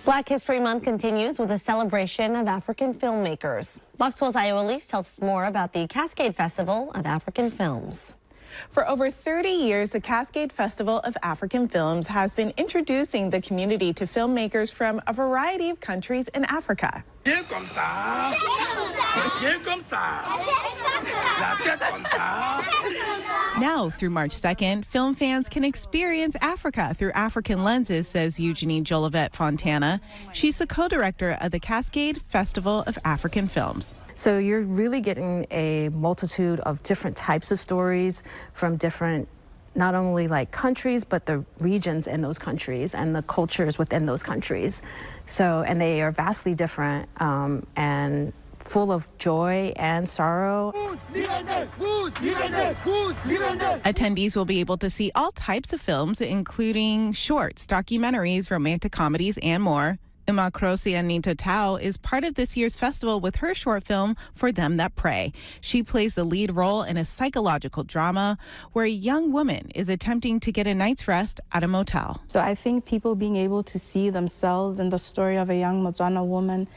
Black History Month continues with a celebration of African filmmakers. Fox 12's Ayo Elise tells us more about the Cascade Festival of African Films. For over 30 years, the Cascade Festival of African Films has been introducing the community to filmmakers from a variety of countries in Africa. Now, through March 2nd, film fans can experience Africa through African lenses, says Eugenie Fontana. She's the co-director of the Cascade Festival of African Films. So you're really getting a multitude of different types of stories from different, not only like countries, but the regions in those countries and the cultures within those countries. So, and they are vastly different and full of joy and sorrow. Attendees will be able to see all types of films, including shorts, documentaries, romantic comedies, and more. Imakrosi Anita Tao is part of this year's festival with her short film, For Them That Pray. She plays the lead role in a psychological drama where a young woman is attempting to get a night's rest at a motel. So I think people being able to see themselves in the story of a young Botswana woman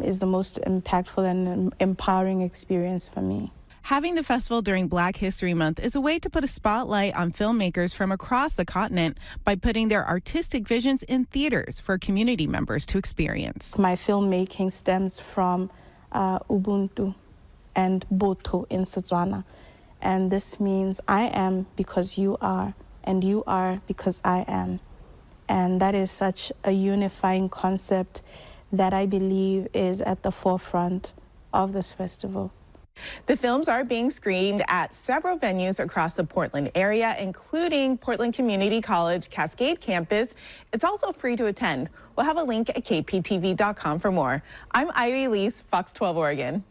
is the most impactful and empowering experience for me. Having the festival during Black History Month is a way to put a spotlight on filmmakers from across the continent by putting their artistic visions in theaters for community members to experience. My filmmaking stems from Ubuntu and Botho in Botswana. And this means I am because you are, and you are because I am. And that is such a unifying concept that I believe is at the forefront of this festival. The films are being screened at several venues across the Portland area, including Portland Community College Cascade campus. It's also free to attend. We'll have a link at kptv.com for more. I'm Ayo Elise, Fox 12 Oregon.